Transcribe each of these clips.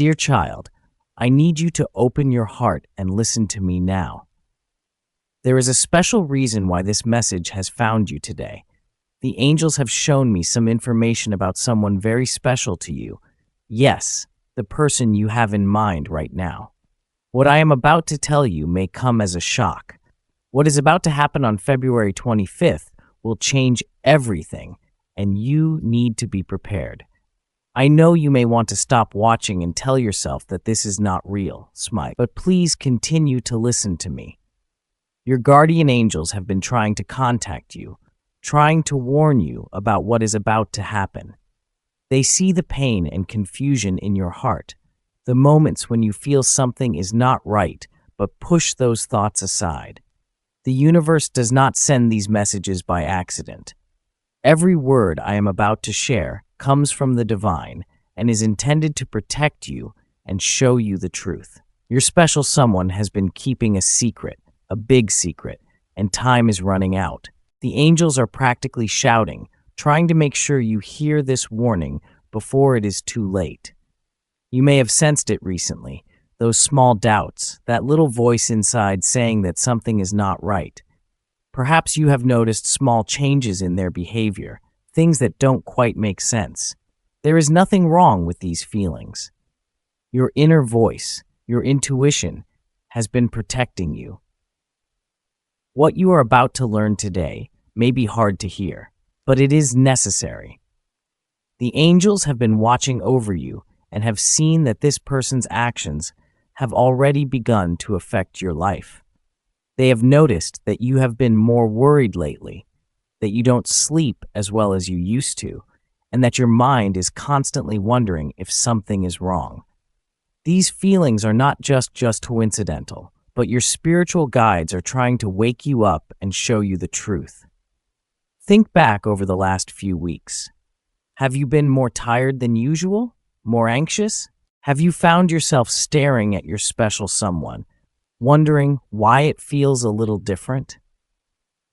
Dear child, I need you to open your heart and listen to me now. There is a special reason why this message has found you today. The angels have shown me some information about someone very special to you. Yes, the person you have in mind right now. What I am about to tell you may come as a shock. What is about to happen on February 25th will change everything, and you need to be prepared. I know you may want to stop watching and tell yourself that this is not real, Smite, but please continue to listen to me. Your guardian angels have been trying to contact you, trying to warn you about what is about to happen. They see the pain and confusion in your heart, the moments when you feel something is not right, but push those thoughts aside. The universe does not send these messages by accident. Every word I am about to share comes from the divine and is intended to protect you and show you the truth. Your special someone has been keeping a secret, a big secret, and time is running out. The angels are practically shouting, trying to make sure you hear this warning before it is too late. You may have sensed it recently, those small doubts, that little voice inside saying that something is not right. Perhaps you have noticed small changes in their behavior, things that don't quite make sense. There is nothing wrong with these feelings. Your inner voice, your intuition, has been protecting you. What you are about to learn today may be hard to hear, but it is necessary. The angels have been watching over you and have seen that this person's actions have already begun to affect your life. They have noticed that you have been more worried lately, that you don't sleep as well as you used to, and that your mind is constantly wondering if something is wrong. These feelings are not just coincidental, but your spiritual guides are trying to wake you up and show you the truth. Think back over the last few weeks. Have you been more tired than usual? More anxious? Have you found yourself staring at your special someone, wondering why it feels a little different?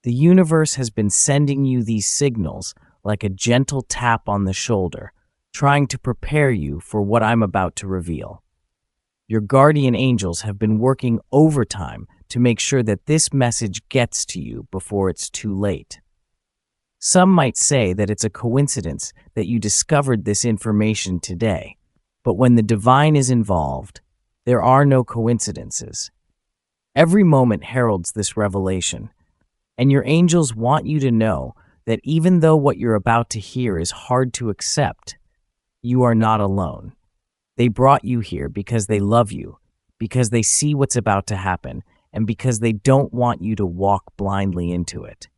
The universe has been sending you these signals like a gentle tap on the shoulder, trying to prepare you for what I'm about to reveal. Your guardian angels have been working overtime to make sure that this message gets to you before it's too late. Some might say that it's a coincidence that you discovered this information today, but when the divine is involved, there are no coincidences. Every moment heralds this revelation, and your angels want you to know that even though what you're about to hear is hard to accept, you are not alone. They brought you here because they love you, because they see what's about to happen, and because they don't want you to walk blindly into it.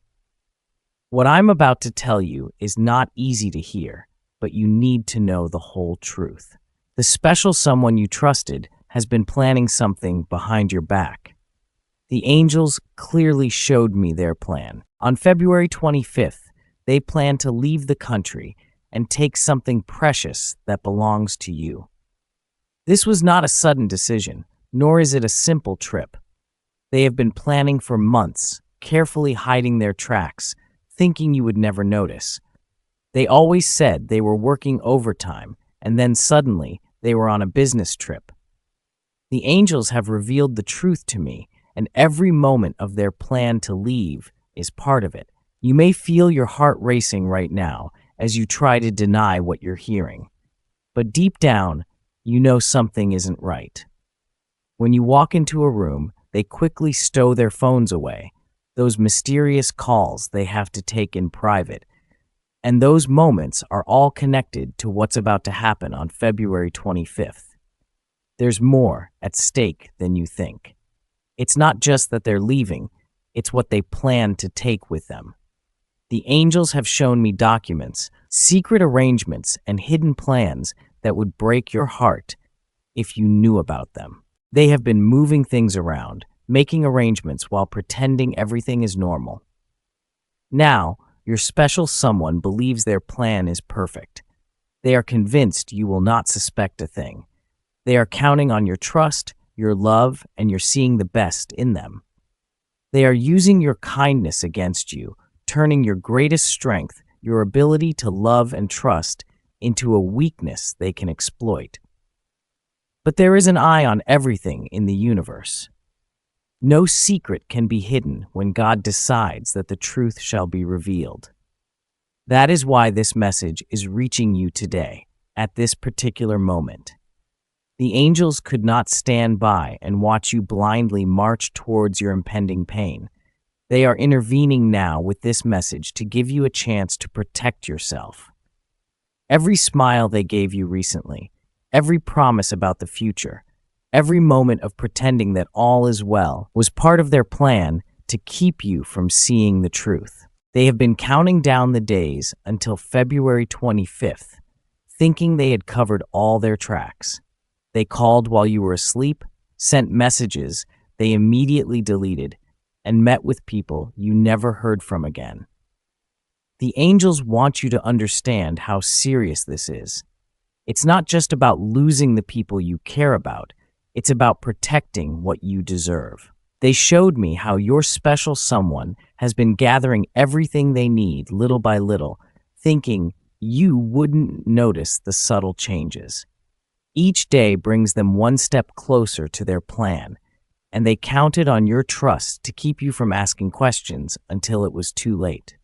What I'm about to tell you is not easy to hear, but you need to know the whole truth. The special someone you trusted has been planning something behind your back. The angels clearly showed me their plan. On February 25th, they plan to leave the country and take something precious that belongs to you. This was not a sudden decision, nor is it a simple trip. They have been planning for months, carefully hiding their tracks, thinking you would never notice. They always said they were working overtime, and then suddenly they were on a business trip. The angels have revealed the truth to me, and every moment of their plan to leave is part of it. You may feel your heart racing right now as you try to deny what you're hearing. But deep down, you know something isn't right. When you walk into a room, they quickly stow their phones away, those mysterious calls they have to take in private. And those moments are all connected to what's about to happen on February 25th. There's more at stake than you think. It's not just that they're leaving, it's what they plan to take with them. The angels have shown me documents, secret arrangements, and hidden plans that would break your heart if you knew about them. They have been moving things around, making arrangements while pretending everything is normal. Now, your special someone believes their plan is perfect. They are convinced you will not suspect a thing. They are counting on your trust, your love, and you're seeing the best in them. They are using your kindness against you, turning your greatest strength, your ability to love and trust, into a weakness they can exploit. But there is an eye on everything in the universe. No secret can be hidden when God decides that the truth shall be revealed. That is why this message is reaching you today, at this particular moment. The angels could not stand by and watch you blindly march towards your impending pain. They are intervening now with this message to give you a chance to protect yourself. Every smile they gave you recently, every promise about the future, every moment of pretending that all is well was part of their plan to keep you from seeing the truth. They have been counting down the days until February 25th, thinking they had covered all their tracks. They called while you were asleep, sent messages they immediately deleted, and met with people you never heard from again. The angels want you to understand how serious this is. It's not just about losing the people you care about, it's about protecting what you deserve. They showed me how your special someone has been gathering everything they need little by little, thinking you wouldn't notice the subtle changes. Each day brings them one step closer to their plan, and they counted on your trust to keep you from asking questions until it was too late.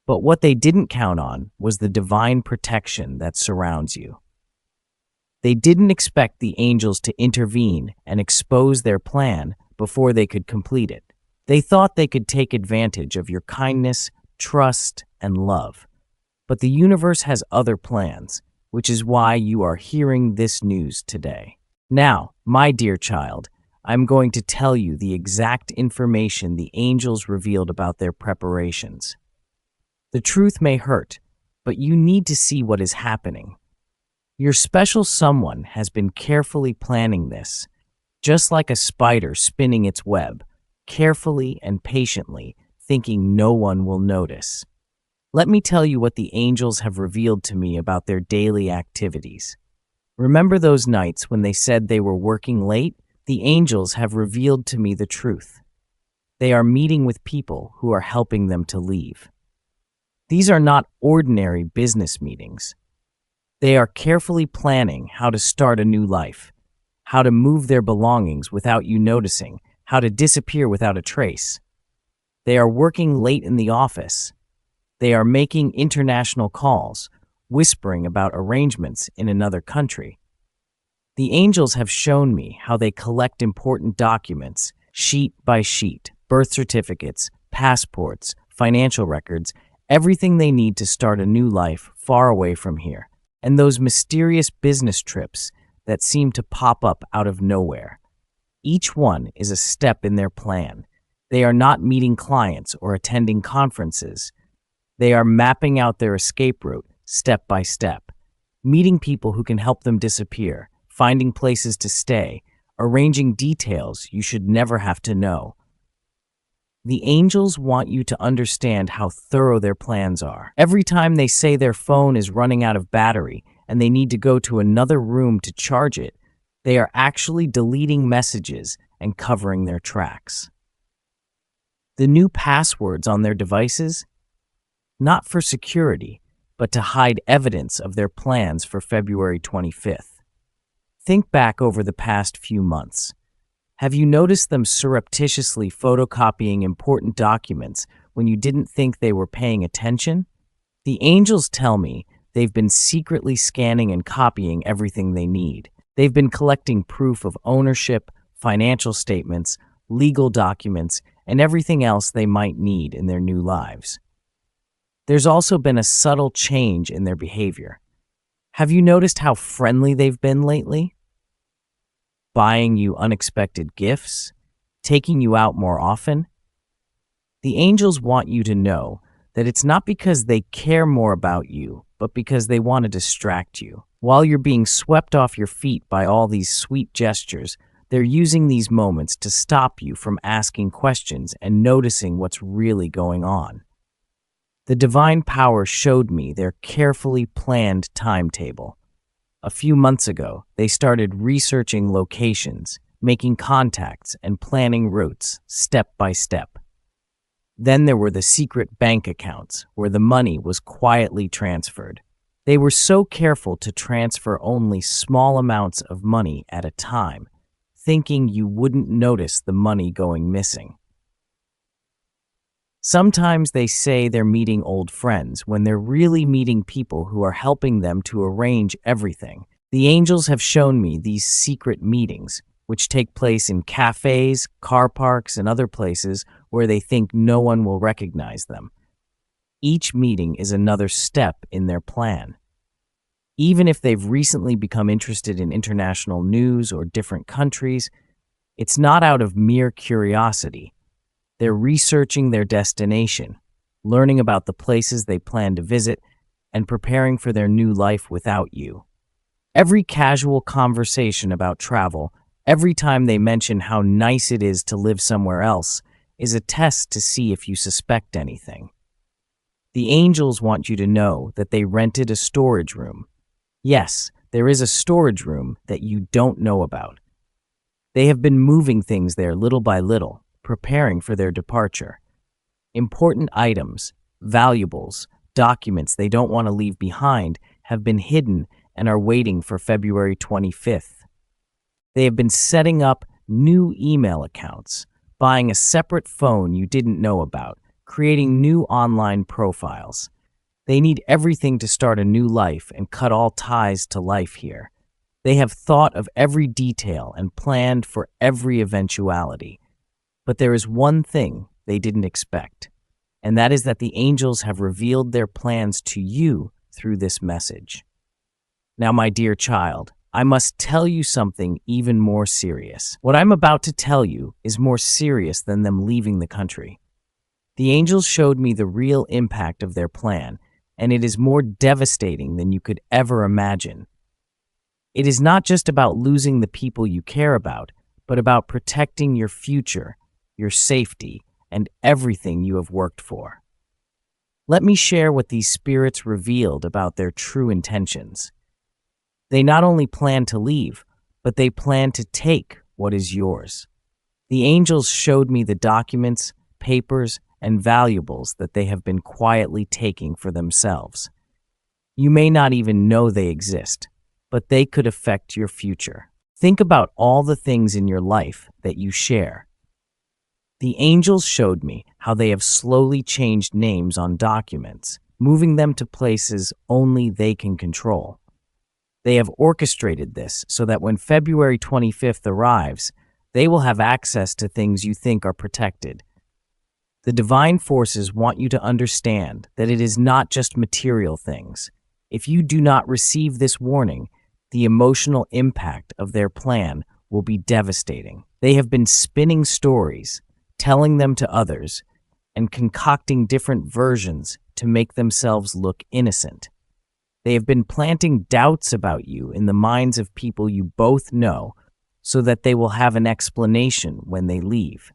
But what they didn't count on was the divine protection that surrounds you. They didn't expect the angels to intervene and expose their plan before they could complete it. They thought they could take advantage of your kindness, trust, and love. But the universe has other plans, which is why you are hearing this news today. Now, my dear child, I'm going to tell you the exact information the angels revealed about their preparations. The truth may hurt, but you need to see what is happening. Your special someone has been carefully planning this, just like a spider spinning its web, carefully and patiently, thinking no one will notice. Let me tell you what the angels have revealed to me about their daily activities. Remember those nights when they said they were working late? The angels have revealed to me the truth. They are meeting with people who are helping them to leave. These are not ordinary business meetings. They are carefully planning how to start a new life, how to move their belongings without you noticing, how to disappear without a trace. They are working late in the office. They are making international calls, whispering about arrangements in another country. The angels have shown me how they collect important documents, sheet by sheet, birth certificates, passports, financial records, everything they need to start a new life far away from here. And those mysterious business trips that seem to pop up out of nowhere. Each one is a step in their plan. They are not meeting clients or attending conferences. They are mapping out their escape route step by step, meeting people who can help them disappear, finding places to stay, arranging details you should never have to know. The angels want you to understand how thorough their plans are. Every time they say their phone is running out of battery and they need to go to another room to charge it, they are actually deleting messages and covering their tracks. The new passwords on their devices? Not for security, but to hide evidence of their plans for February 25th. Think back over the past few months. Have you noticed them surreptitiously photocopying important documents when you didn't think they were paying attention? The angels tell me they've been secretly scanning and copying everything they need. They've been collecting proof of ownership, financial statements, legal documents, and everything else they might need in their new lives. There's also been a subtle change in their behavior. Have you noticed how friendly they've been lately? Buying you unexpected gifts, taking you out more often. The angels want you to know that it's not because they care more about you, but because they want to distract you. While you're being swept off your feet by all these sweet gestures, they're using these moments to stop you from asking questions and noticing what's really going on. The divine power showed me their carefully planned timetable. A few months ago, they started researching locations, making contacts, and planning routes step by step. Then there were the secret bank accounts where the money was quietly transferred. They were so careful to transfer only small amounts of money at a time, thinking you wouldn't notice the money going missing. Sometimes they say they're meeting old friends when they're really meeting people who are helping them to arrange everything. The angels have shown me these secret meetings, which take place in cafes, car parks, and other places where they think no one will recognize them. Each meeting is another step in their plan. Even if they've recently become interested in international news or different countries, it's not out of mere curiosity. They're researching their destination, learning about the places they plan to visit, and preparing for their new life without you. Every casual conversation about travel, every time they mention how nice it is to live somewhere else, is a test to see if you suspect anything. The angels want you to know that they rented a storage room. Yes, there is a storage room that you don't know about. They have been moving things there little by little, preparing for their departure. Important items, valuables, documents they don't want to leave behind have been hidden and are waiting for February 25th. They have been setting up new email accounts, buying a separate phone you didn't know about, creating new online profiles. They need everything to start a new life and cut all ties to life here. They have thought of every detail and planned for every eventuality. But there is one thing they didn't expect, and that is that the angels have revealed their plans to you through this message. Now, my dear child, I must tell you something even more serious. What I'm about to tell you is more serious than them leaving the country. The angels showed me the real impact of their plan, and it is more devastating than you could ever imagine. It is not just about losing the people you care about, but about protecting your future, your safety, and everything you have worked for. Let me share what these spirits revealed about their true intentions. They not only plan to leave, but they plan to take what is yours. The angels showed me the documents, papers, and valuables that they have been quietly taking for themselves. You may not even know they exist, but they could affect your future. Think about all the things in your life that you share. The angels showed me how they have slowly changed names on documents, moving them to places only they can control. They have orchestrated this so that when February 25th arrives, they will have access to things you think are protected. The divine forces want you to understand that it is not just material things. If you do not receive this warning, the emotional impact of their plan will be devastating. They have been spinning stories, telling them to others, and concocting different versions to make themselves look innocent. They have been planting doubts about you in the minds of people you both know so that they will have an explanation when they leave.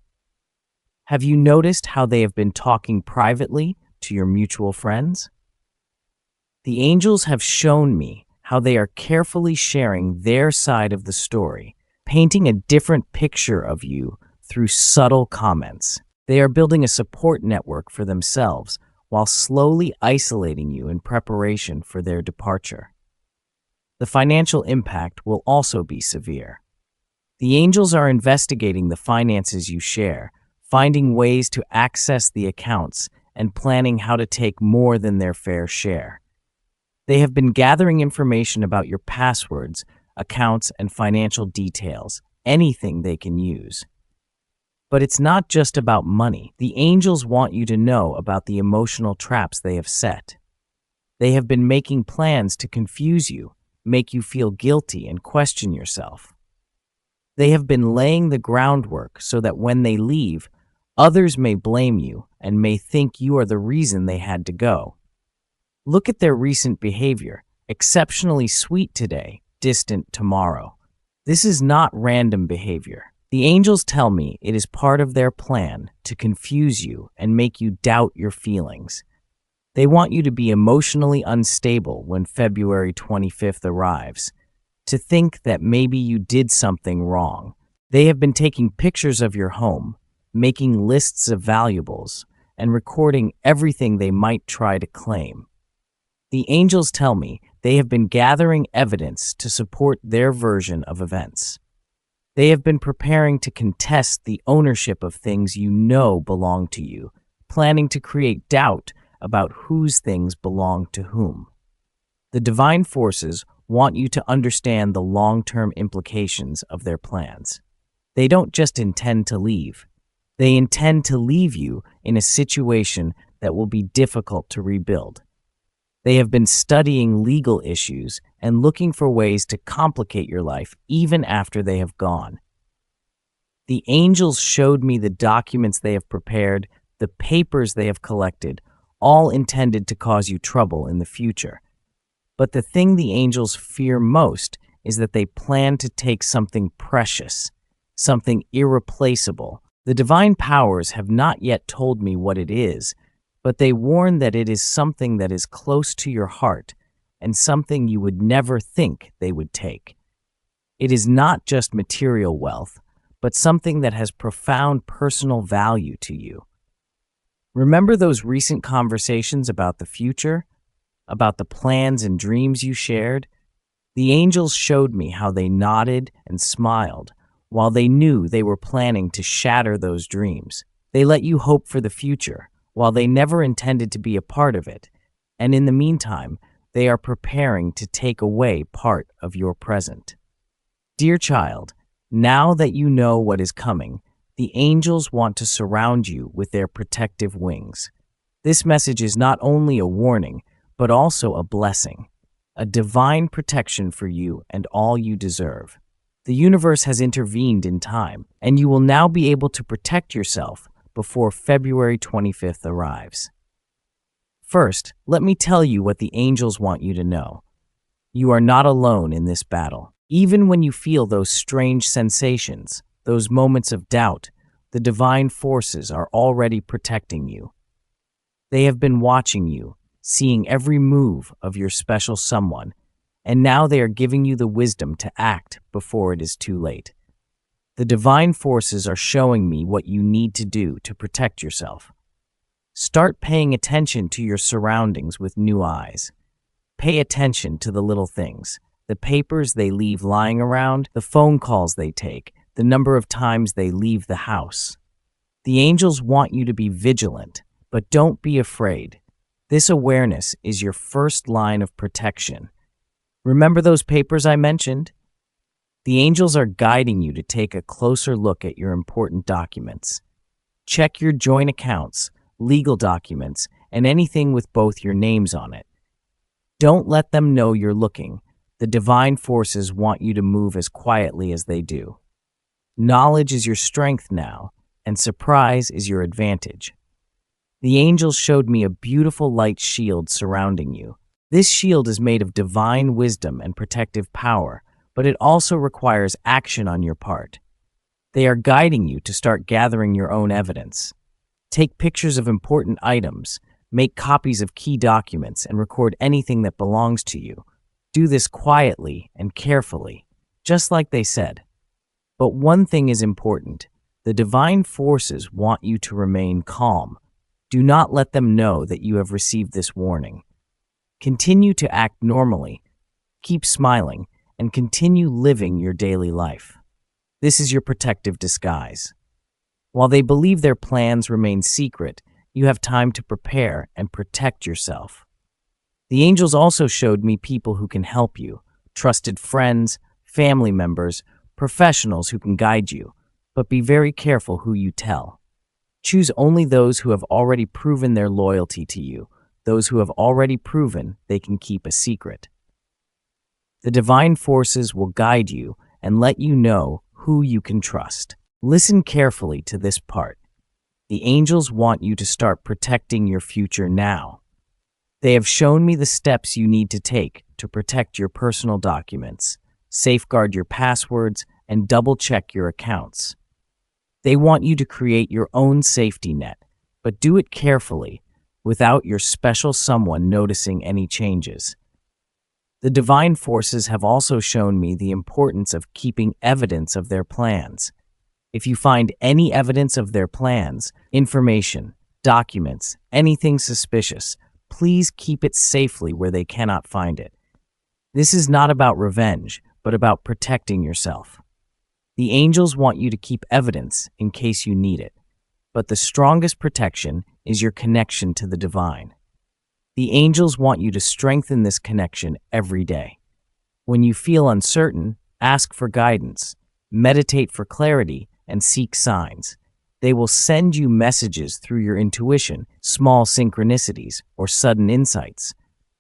Have you noticed how they have been talking privately to your mutual friends? The angels have shown me how they are carefully sharing their side of the story, painting a different picture of you through subtle comments. They are building a support network for themselves while slowly isolating you in preparation for their departure. The financial impact will also be severe. The angels are investigating the finances you share, finding ways to access the accounts, and planning how to take more than their fair share. They have been gathering information about your passwords, accounts, and financial details, anything they can use. But it's not just about money. The angels want you to know about the emotional traps they have set. They have been making plans to confuse you, make you feel guilty, and question yourself. They have been laying the groundwork so that when they leave, others may blame you and may think you are the reason they had to go. Look at their recent behavior, exceptionally sweet today, distant tomorrow. This is not random behavior. The angels tell me it is part of their plan to confuse you and make you doubt your feelings. They want you to be emotionally unstable when February 25th arrives, to think that maybe you did something wrong. They have been taking pictures of your home, making lists of valuables, and recording everything they might try to claim. The angels tell me they have been gathering evidence to support their version of events. They have been preparing to contest the ownership of things you know belong to you, planning to create doubt about whose things belong to whom. The divine forces want you to understand the long-term implications of their plans. They don't just intend to leave. They intend to leave you in a situation that will be difficult to rebuild. They have been studying legal issues and looking for ways to complicate your life even after they have gone. The angels showed me the documents they have prepared, the papers they have collected, all intended to cause you trouble in the future. But the thing the angels fear most is that they plan to take something precious, something irreplaceable. The divine powers have not yet told me what it is, but they warn that it is something that is close to your heart and something you would never think they would take. It is not just material wealth, but something that has profound personal value to you. Remember those recent conversations about the future? About the plans and dreams you shared? The angels showed me how they nodded and smiled while they knew they were planning to shatter those dreams. They let you hope for the future, while they never intended to be a part of it, and in the meantime, they are preparing to take away part of your present. Dear child, now that you know what is coming, the angels want to surround you with their protective wings. This message is not only a warning, but also a blessing, a divine protection for you and all you deserve. The universe has intervened in time, and you will now be able to protect yourself before February 25th arrives. First, let me tell you what the angels want you to know. You are not alone in this battle. Even when you feel those strange sensations, those moments of doubt, the divine forces are already protecting you. They have been watching you, seeing every move of your special someone, and now they are giving you the wisdom to act before it is too late. The divine forces are showing me what you need to do to protect yourself. Start paying attention to your surroundings with new eyes. Pay attention to the little things, the papers they leave lying around, the phone calls they take, the number of times they leave the house. The angels want you to be vigilant, but don't be afraid. This awareness is your first line of protection. Remember those papers I mentioned? The angels are guiding you to take a closer look at your important documents. Check your joint accounts, legal documents, and anything with both your names on it. Don't let them know you're looking. The divine forces want you to move as quietly as they do. Knowledge is your strength now, and surprise is your advantage. The angels showed me a beautiful light shield surrounding you. This shield is made of divine wisdom and protective power, but it also requires action on your part. They are guiding you to start gathering your own evidence. Take pictures of important items, make copies of key documents, and record anything that belongs to you. Do this quietly and carefully, just like they said. But one thing is important. The divine forces want you to remain calm. Do not let them know that you have received this warning. Continue to act normally, keep smiling, and continue living your daily life. This is your protective disguise. While they believe their plans remain secret, you have time to prepare and protect yourself. The angels also showed me people who can help you, trusted friends, family members, professionals who can guide you, but be very careful who you tell. Choose only those who have already proven their loyalty to you, those who have already proven they can keep a secret. The divine forces will guide you and let you know who you can trust. Listen carefully to this part. The angels want you to start protecting your future now. They have shown me the steps you need to take to protect your personal documents, safeguard your passwords, and double-check your accounts. They want you to create your own safety net, but do it carefully, without your special someone noticing any changes. The divine forces have also shown me the importance of keeping evidence of their plans. If you find any evidence of their plans, information, documents, anything suspicious, Please keep it safely where they cannot find it. This is not about revenge, but about protecting yourself. The angels want you to keep evidence in case you need it, but the strongest protection is your connection to the divine. The angels want you to strengthen this connection every day. When you feel uncertain, ask for guidance, meditate for clarity, and seek signs. They will send you messages through your intuition, small synchronicities, or sudden insights.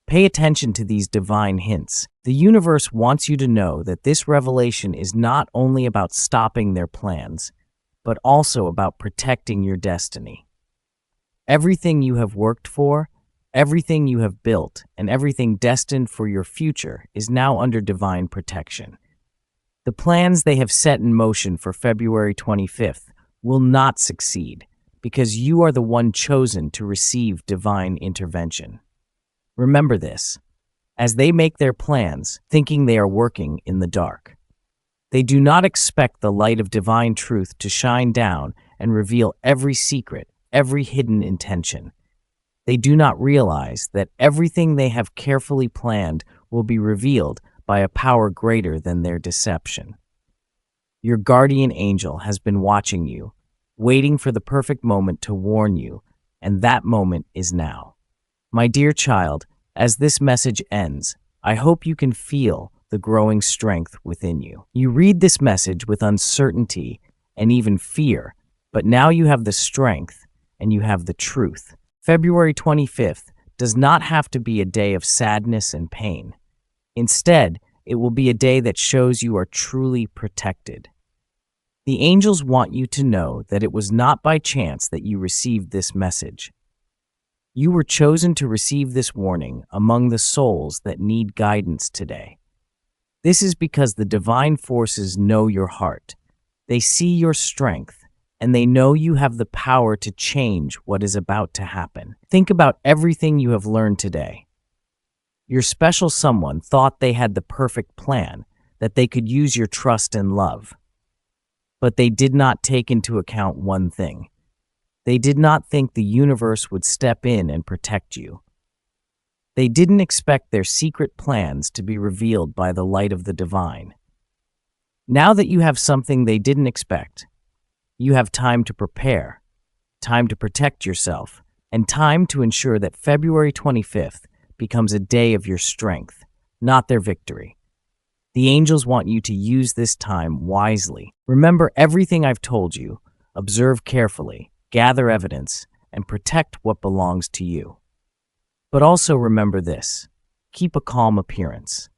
Pay attention to these divine hints. The universe wants you to know that this revelation is not only about stopping their plans, but also about protecting your destiny. Everything you have worked for, everything you have built, and everything destined for your future is now under divine protection. The plans they have set in motion for February 25th will not succeed because you are the one chosen to receive divine intervention. Remember this, as they make their plans, thinking they are working in the dark. They do not expect the light of divine truth to shine down and reveal every secret, every hidden intention. They do not realize that everything they have carefully planned will be revealed by a power greater than their deception. Your guardian angel has been watching you, waiting for the perfect moment to warn you, and that moment is now. My dear child, as this message ends, I hope you can feel the growing strength within you. You read this message with uncertainty and even fear, but now you have the strength and you have the truth. February 25th does not have to be a day of sadness and pain. Instead, it will be a day that shows you are truly protected. The angels want you to know that it was not by chance that you received this message. You were chosen to receive this warning among the souls that need guidance today. This is because the divine forces know your heart. They see your strength, and they know you have the power to change what is about to happen. Think about everything you have learned today. Your special someone thought they had the perfect plan, that they could use your trust and love. But they did not take into account one thing. They did not think the universe would step in and protect you. They didn't expect their secret plans to be revealed by the light of the divine. Now that you have something they didn't expect, you have time to prepare, time to protect yourself, and time to ensure that February 25th becomes a day of your strength, not their victory. The angels want you to use this time wisely. Remember everything I've told you, observe carefully, gather evidence, and protect what belongs to you. But also remember this, keep a calm appearance.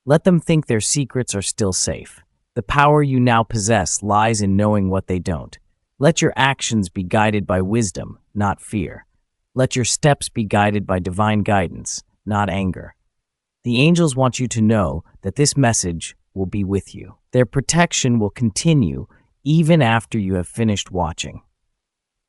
Let them think their secrets are still safe. The power you now possess lies in knowing what they don't. Let your actions be guided by wisdom, not fear. Let your steps be guided by divine guidance, not anger. The angels want you to know that this message will be with you. Their protection will continue even after you have finished watching.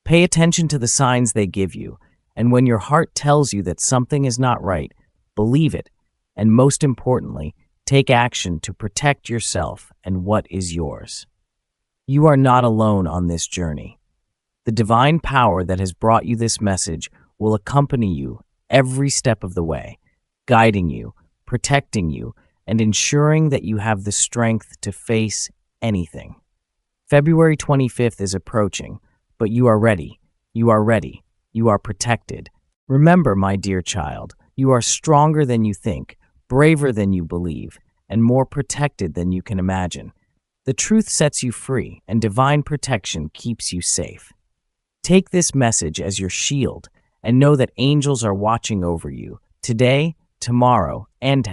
Pay attention to the signs they give you, and when your heart tells you that something is not right, believe it, and most importantly, take action to protect yourself and what is yours. You are not alone on this journey. The divine power that has brought you this message will accompany you every step of the way, guiding you, protecting you, and ensuring that you have the strength to face anything. February 25th is approaching, but you are ready. You are ready. You are protected. Remember, my dear child, you are stronger than you think, braver than you believe, and more protected than you can imagine. The truth sets you free, and divine protection keeps you safe. Take this message as your shield, and know that angels are watching over you, today, tomorrow, and